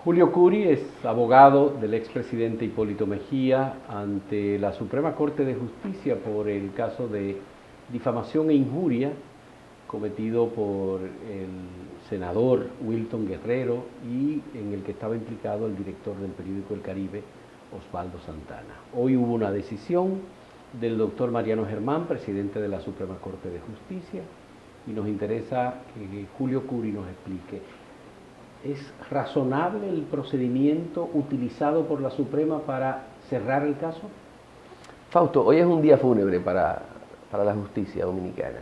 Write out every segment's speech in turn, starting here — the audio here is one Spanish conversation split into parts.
Julio Curi es abogado del expresidente Hipólito Mejía ante la Suprema Corte de Justicia por el caso de difamación e injuria cometido por el senador Wilton Guerrero y en el que estaba implicado el director del periódico El Caribe, Osvaldo Santana. Hoy hubo una decisión del doctor Mariano Germán, presidente de la Suprema Corte de Justicia, y nos interesa que Julio Curi nos explique. ¿Es razonable el procedimiento utilizado por la Suprema para cerrar el caso? Fausto, hoy es un día fúnebre para la justicia dominicana.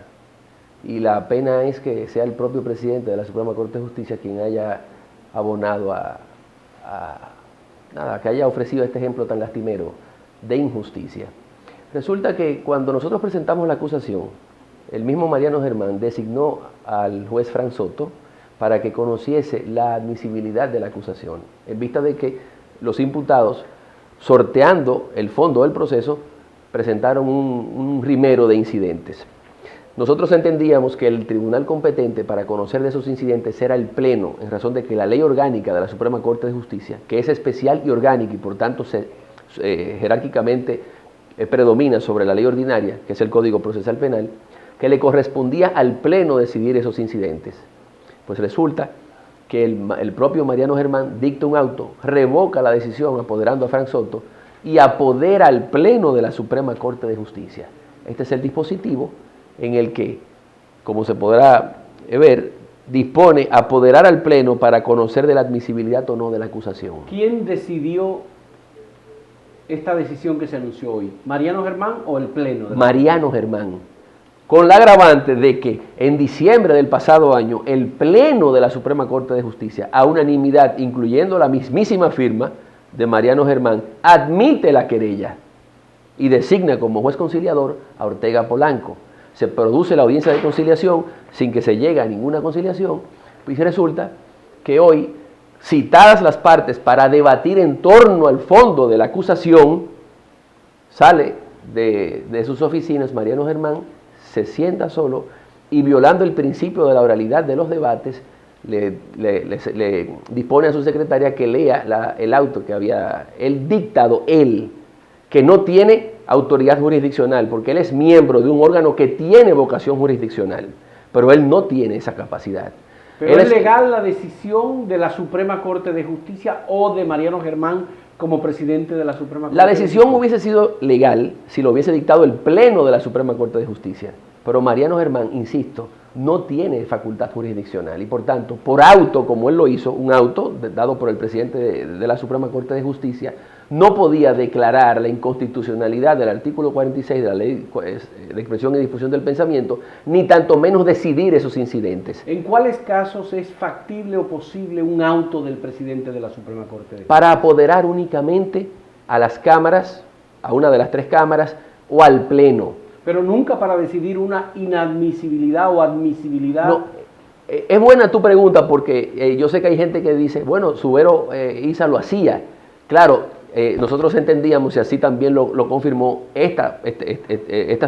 Y la pena es que sea el propio presidente de la Suprema Corte de Justicia quien haya abonado que haya ofrecido este ejemplo tan lastimero de injusticia. Resulta que cuando nosotros presentamos la acusación, el mismo Mariano Germán designó al juez Frank Soto para que conociese la admisibilidad de la acusación, en vista de que los imputados, sorteando el fondo del proceso, presentaron un rimero de incidentes. Nosotros entendíamos que el tribunal competente para conocer de esos incidentes era el Pleno, en razón de que la ley orgánica de la Suprema Corte de Justicia, que es especial y orgánica y por tanto jerárquicamente predomina sobre la ley ordinaria, que es el Código Procesal Penal, que le correspondía al Pleno decidir esos incidentes. Pues resulta que el propio Mariano Germán dicta un auto, revoca la decisión apoderando a Frank Soto y apodera al Pleno de la Suprema Corte de Justicia. Este es el dispositivo en el que, como se podrá ver, dispone apoderar al Pleno para conocer de la admisibilidad o no de la acusación. ¿Quién decidió esta decisión que se anunció hoy? ¿Mariano Germán o el Pleno? Mariano Germán, con la agravante de que en diciembre del pasado año el Pleno de la Suprema Corte de Justicia, a unanimidad, incluyendo la mismísima firma de Mariano Germán, admite la querella y designa como juez conciliador a Ortega Polanco. Se produce la audiencia de conciliación sin que se llegue a ninguna conciliación, pues resulta que hoy, citadas las partes para debatir en torno al fondo de la acusación, sale de sus oficinas Mariano Germán, se sienta solo y, violando el principio de la oralidad de los debates, le dispone a su secretaria que lea el auto que había él dictado, que no tiene autoridad jurisdiccional, porque él es miembro de un órgano que tiene vocación jurisdiccional, pero él no tiene esa capacidad. ¿Pero es legal la decisión de la Suprema Corte de Justicia o de Mariano Germán como presidente de la Suprema Corte? La decisión hubiese sido legal si lo hubiese dictado el Pleno de la Suprema Corte de Justicia, pero Mariano Germán, insisto, no tiene facultad jurisdiccional y por tanto, por auto, como él lo hizo, un auto dado por el presidente de la Suprema Corte de Justicia, no podía declarar la inconstitucionalidad del artículo 46 de la Ley de Expresión y Difusión del Pensamiento, ni tanto menos decidir esos incidentes. ¿En cuáles casos es factible o posible un auto del presidente de la Suprema Corte de Justicia? Para apoderar únicamente a las cámaras, a una de las tres cámaras, o al Pleno. Pero nunca para decidir una inadmisibilidad o admisibilidad. No, es buena tu pregunta porque yo sé que hay gente que dice, bueno, Subero Isa lo hacía. Claro, nosotros entendíamos, y así también lo confirmó esta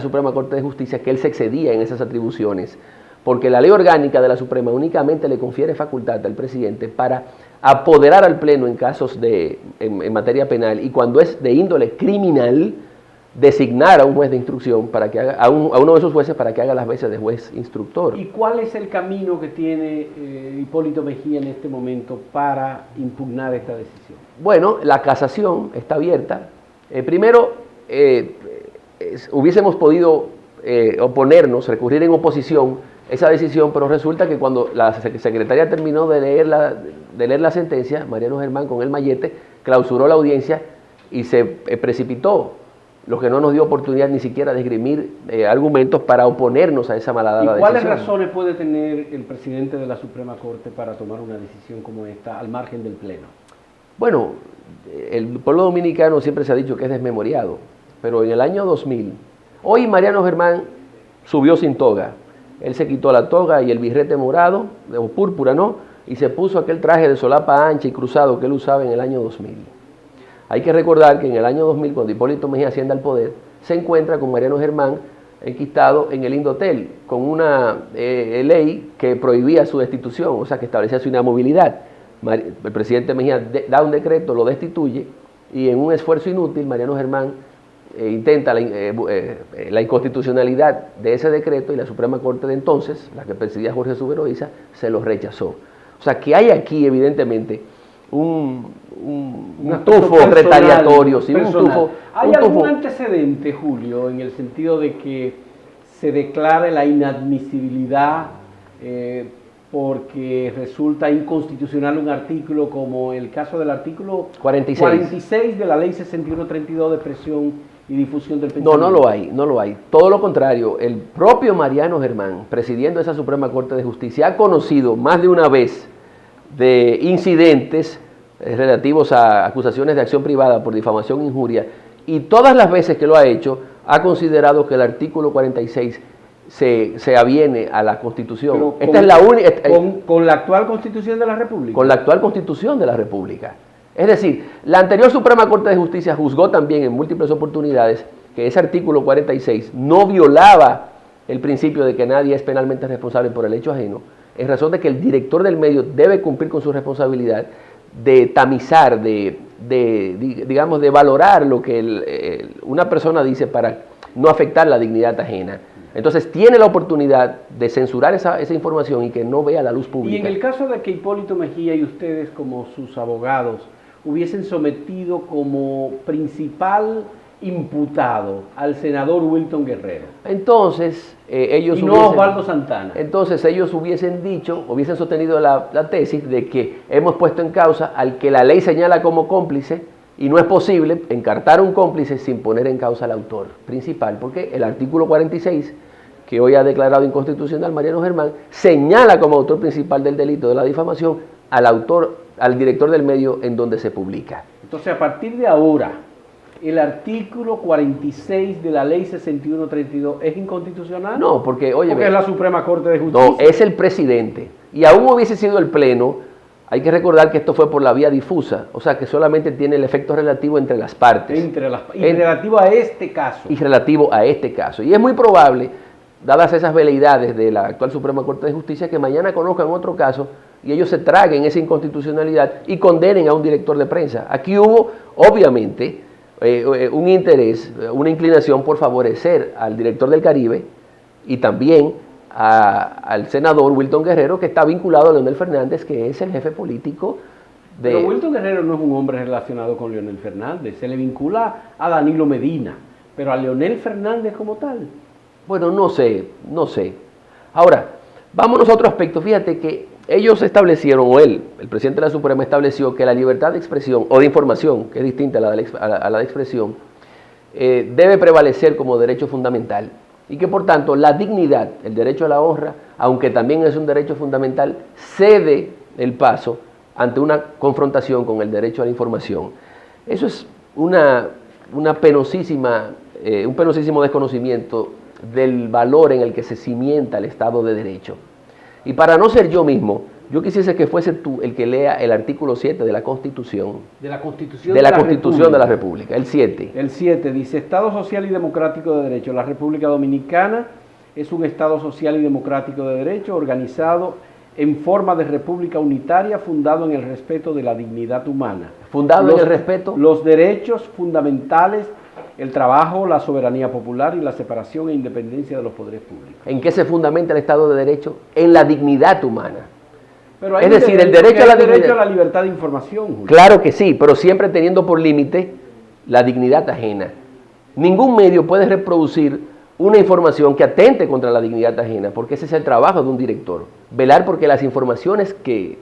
Suprema Corte de Justicia, que él se excedía en esas atribuciones, porque la ley orgánica de la Suprema únicamente le confiere facultad al presidente para apoderar al Pleno en casos en materia penal, y cuando es de índole criminal, designar a un juez de instrucción para que haga, a uno de esos jueces para que haga las veces de juez instructor. ¿Y cuál es el camino que tiene Hipólito Mejía en este momento para impugnar esta decisión? Bueno, la casación está abierta. Primero, hubiésemos podido oponernos, recurrir en oposición a esa decisión, pero resulta que cuando la secretaria terminó de leer la sentencia, Mariano Germán con el mallete clausuró la audiencia y se precipitó, lo que no nos dio oportunidad ni siquiera de esgrimir argumentos para oponernos a esa malhadada decisión. ¿Y cuáles razones puede tener el presidente de la Suprema Corte para tomar una decisión como esta al margen del Pleno? Bueno, el pueblo dominicano siempre se ha dicho que es desmemoriado, pero en el año 2000, hoy Mariano Germán subió sin toga. Él se quitó la toga y el birrete morado, o púrpura, ¿no? Y se puso aquel traje de solapa ancha y cruzado que él usaba en el año 2000. Hay que recordar que en el año 2000, cuando Hipólito Mejía asciende al poder, se encuentra con Mariano Germán enquistado en el Indotel con una ley que prohibía su destitución, o sea, que establecía su inamovilidad. El presidente Mejía da un decreto, lo destituye, y en un esfuerzo inútil, Mariano Germán intenta la inconstitucionalidad de ese decreto, y la Suprema Corte de entonces, la que presidía Jorge Suberoiza, se lo rechazó. O sea, que hay aquí evidentemente un tufo retaliatorio. ¿Sí? ¿Hay algún antecedente, Julio, en el sentido de que se declare la inadmisibilidad porque resulta inconstitucional un artículo, como el caso del artículo 46 de la Ley 6132 de presión y difusión del pensamiento? No, no lo hay. Todo lo contrario, el propio Mariano Germán, presidiendo esa Suprema Corte de Justicia, ha conocido más de una vez de incidentes relativos a acusaciones de acción privada por difamación e injuria, y todas las veces que lo ha hecho, ha considerado que el artículo 46 se aviene a la Constitución. Esta es la única. ¿Con la actual Constitución de la República? Con la actual Constitución de la República. Es decir, la anterior Suprema Corte de Justicia juzgó también en múltiples oportunidades que ese artículo 46 no violaba el principio de que nadie es penalmente responsable por el hecho ajeno, en razón de que el director del medio debe cumplir con su responsabilidad de tamizar, digamos, de valorar lo que una persona dice para no afectar la dignidad ajena. Entonces tiene la oportunidad de censurar esa información y que no vea la luz pública. Y en el caso de que Hipólito Mejía y ustedes, como sus abogados, hubiesen sometido como principal imputado al senador Wilton Guerrero. Entonces, ellos Osvaldo Santana. Entonces ellos hubiesen sostenido la tesis de que hemos puesto en causa al que la ley señala como cómplice, y no es posible encartar un cómplice sin poner en causa al autor principal, porque el artículo 46, que hoy ha declarado inconstitucional Mariano Germán, señala como autor principal del delito de la difamación al director del medio en donde se publica. Entonces, a partir de ahora, ¿el artículo 46 de la Ley 6132 es inconstitucional? No, porque es la Suprema Corte de Justicia. No, es el presidente. Y aún hubiese sido el Pleno, hay que recordar que esto fue por la vía difusa, o sea que solamente tiene el efecto relativo entre las partes. Relativo a este caso. Y relativo a este caso. Y es muy probable, dadas esas veleidades de la actual Suprema Corte de Justicia, que mañana conozcan otro caso y ellos se traguen esa inconstitucionalidad y condenen a un director de prensa. Aquí hubo, obviamente, un interés, una inclinación por favorecer al director del Caribe y también al senador Wilton Guerrero, que está vinculado a Leonel Fernández, que es el jefe político de... Pero Wilton Guerrero no es un hombre relacionado con Leonel Fernández, se le vincula a Danilo Medina, pero a Leonel Fernández como tal. Bueno, no sé. Ahora, vámonos a otro aspecto. Fíjate que ellos establecieron, o el presidente de la Suprema estableció que la libertad de expresión o de información, que es distinta a la de expresión, debe prevalecer como derecho fundamental, y que por tanto la dignidad, el derecho a la honra, aunque también es un derecho fundamental, cede el paso ante una confrontación con el derecho a la información. Eso es un penosísimo desconocimiento del valor en el que se cimienta el Estado de Derecho. Y para no ser yo mismo, yo quisiese que fuese tú el que lea el artículo 7 de la Constitución. De la Constitución de la República, el 7. El 7 dice: Estado social y democrático de derecho. La República Dominicana es un Estado social y democrático de derecho organizado en forma de república unitaria, fundado en el respeto de la dignidad humana. ¿Fundado en el respeto? Los derechos fundamentales, el trabajo, la soberanía popular y la separación e independencia de los poderes públicos. ¿En qué se fundamenta el Estado de Derecho? En la dignidad humana. Pero es decir, el derecho a la libertad de información, Julio. Claro que sí, pero siempre teniendo por límite la dignidad ajena. Ningún medio puede reproducir una información que atente contra la dignidad ajena, porque ese es el trabajo de un director. Velar porque las informaciones que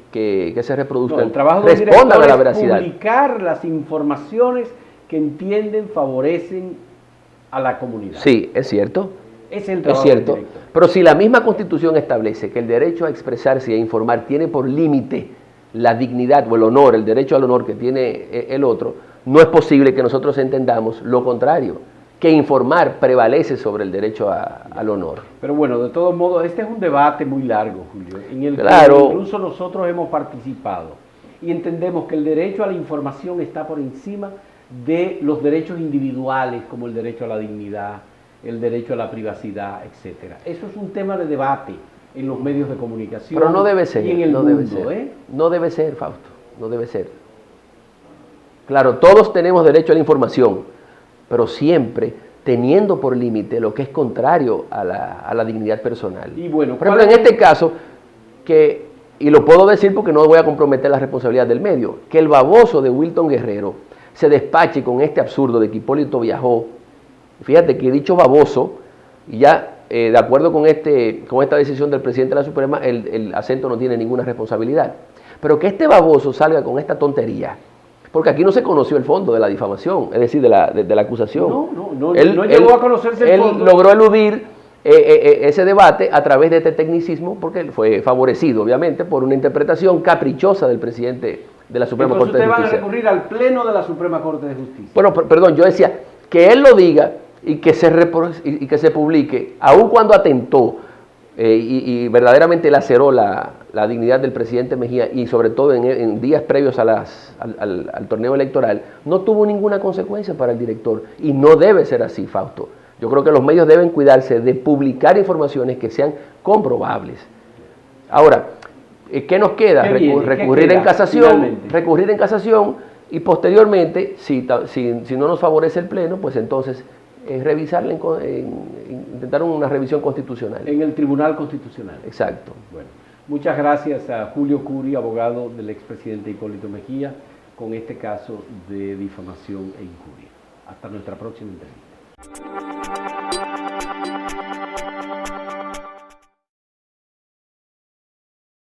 se reproduzcan respondan a la veracidad. Publicar las informaciones que entienden, favorecen a la comunidad. Sí, es cierto. Es el trabajo cierto, del director. Pero si la misma Constitución establece que el derecho a expresarse y a informar tiene por límite la dignidad o el honor, el derecho al honor que tiene el otro, no es posible que nosotros entendamos lo contrario, que informar prevalece sobre el derecho al honor. Pero bueno, de todos modos, este es un debate muy largo, Julio, en el que incluso nosotros hemos participado y entendemos que el derecho a la información está por encima de los derechos individuales, como el derecho a la dignidad, el derecho a la privacidad, etcétera. Eso es un tema de debate en los medios de comunicación. Pero no debe ser, y en el no mundo, debe ser. No debe ser, Fausto, no debe ser. Claro, todos tenemos derecho a la información, pero siempre teniendo por límite lo que es contrario a la dignidad personal. Y bueno, por ejemplo, en este caso, y lo puedo decir porque no voy a comprometer la responsabilidad del medio, que el baboso de Wilton Guerrero se despache con este absurdo de que Hipólito viajó. Fíjate que he dicho baboso, y ya de acuerdo con esta decisión del presidente de la Suprema, el acento no tiene ninguna responsabilidad. Pero que este baboso salga con esta tontería, porque aquí no se conoció el fondo de la difamación, es decir, de la acusación. No llegó a conocerse el fondo. Él logró eludir ese debate a través de este tecnicismo, porque él fue favorecido, obviamente, por una interpretación caprichosa del presidente de la Suprema Corte de Justicia. Entonces ustedes van a recurrir al Pleno de la Suprema Corte de Justicia. Bueno, perdón, yo decía que él lo diga y que se publique, aun cuando atentó y verdaderamente laceró la dignidad del presidente Mejía, y sobre todo en días previos al torneo electoral, no tuvo ninguna consecuencia para el director, y no debe ser así, Fausto. Yo creo que los medios deben cuidarse de publicar informaciones que sean comprobables. Ahora, ¿qué nos queda? Recurrir en casación, y posteriormente, si no nos favorece el Pleno, pues entonces revisarla, intentar una revisión constitucional. En el Tribunal Constitucional. Exacto. Bueno, muchas gracias a Julio Curi, abogado del expresidente Hipólito Mejía, con este caso de difamación e injuria. Hasta nuestra próxima entrevista.